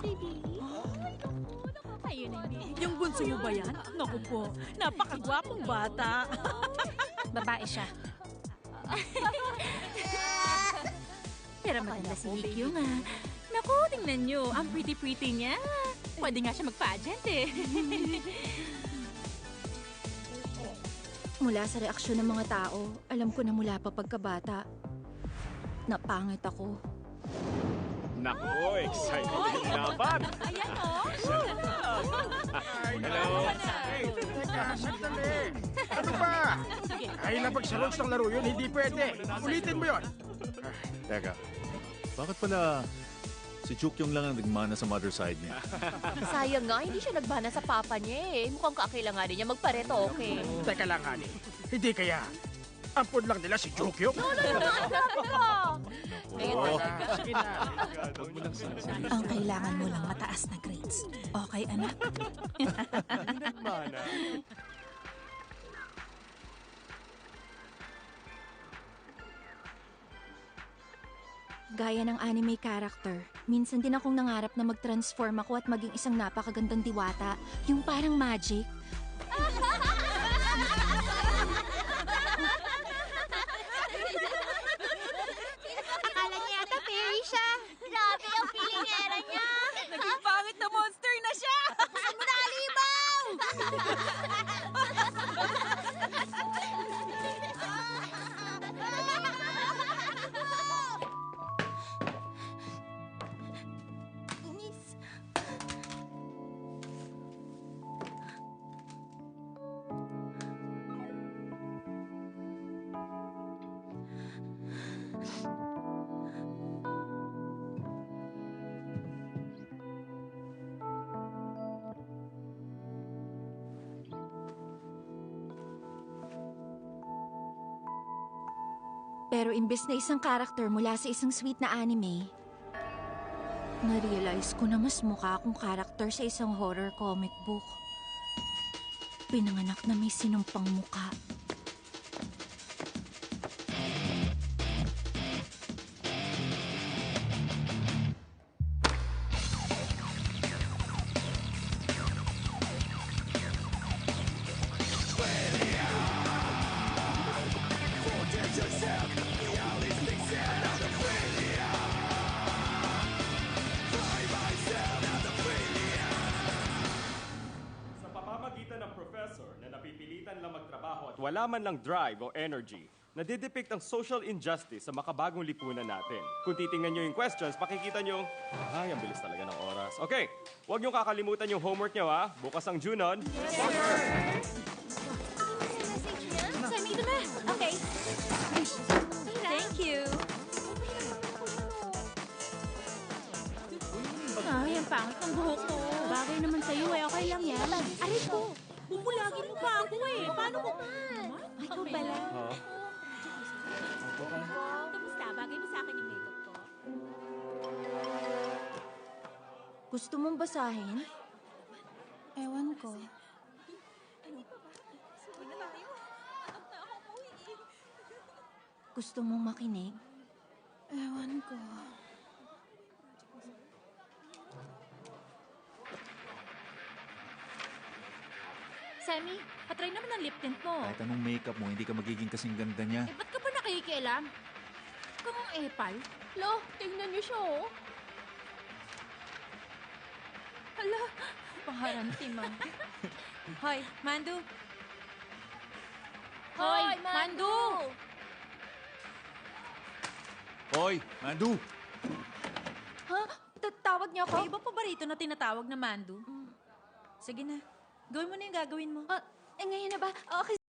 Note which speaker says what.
Speaker 1: baby. Ayun na yun.
Speaker 2: Yung bunso mo ba yan? Naku po, napakagwapong bata.
Speaker 1: Babae siya. Pero maganda si Hikyo nga. Naku, tingnan nyo. Ang pretty-pretty niya. Pwede nga siya mag-pageant eh.
Speaker 3: Mula sa reaksyon ng mga tao, alam ko na mula pa pagkabata, napangit ako.
Speaker 4: Nako, excited yung laban.
Speaker 1: Ayan o.
Speaker 4: Hello.
Speaker 5: Teka, sandali. Ano ba? Ay, labag sa rules ng laro yun, hindi pwede. Ulitin mo yun.
Speaker 6: Teka, bakit pala si Chukyong lang ang nagmana sa mother side niya?
Speaker 7: Sayang nga, hindi siya nagbana sa papa niya eh. Mukhang kakailangan din niya magpareto, okay?
Speaker 5: Teka lang, honey. Hindi kaya, ampun lang nila si Jokyo?
Speaker 6: Oo.
Speaker 5: Sige na.
Speaker 2: Ang kailangan mo lang mataas na grades. Okay, anak?
Speaker 4: Mana.
Speaker 3: Gaya ng anime character, minsan din akong nangarap na mag-transform ako at maging isang napakagandang diwata, yung parang magic.
Speaker 7: Akala niya yata fairy siya. Grabe ang pilingera niya.
Speaker 2: Naging pangit na monster na siya!
Speaker 7: Saan mo nakalibaw? Inis.
Speaker 3: Pero imbes na isang character mula sa isang sweet na anime, na-realize ko na mas mukha akong character sa isang horror comic book. Pinanganak na may sinumpang mukha.
Speaker 4: Sa pamamagitan ng professor na napipilitan lang magtrabaho at wala man lang drive o energy, nadidepict ang social injustice sa makabagong lipunan natin. Kung titingnan nyo yung questions, makikita nyo, ay, ang bilis talaga ng oras. Okay, huwag nyo kakalimutan yung homework nyo ha. Bukas ang Junon.
Speaker 1: Sammy, ito na. Okay. Thank you. Ay, ang pangit ng buhok ko. Bagay naman sa'yo eh. Okay lang yan. Aray ko. Bumulagin mo pa ako eh. Paano ko? Ay, ikaw pala. Kamusta? Bagay mo sa akin yung makeup ko?
Speaker 3: Gusto mong basahin?
Speaker 2: Ewan ko.
Speaker 3: Gusto mong makinig?
Speaker 2: Ewan ko.
Speaker 1: Sammy, patry naman ang lip tint mo.
Speaker 6: Kahit anong makeup mo, hindi ka magiging kasing ganda niya.
Speaker 1: Eh, ba't ka ba nakikialam? Kung ang epal.
Speaker 7: Lo, tingnan niyo siya oh.
Speaker 1: Hala, pangaranti man. Hoy, Mandu.
Speaker 7: Hoy, Mandu!
Speaker 6: Hoy, Mandu!
Speaker 3: Ha? Tatawag niyo ako?
Speaker 1: May iba pa ba rito na tinatawag na Mandu? Sige na, gawin mo na yung gagawin mo.
Speaker 3: Ah, ngayon na ba? Okay.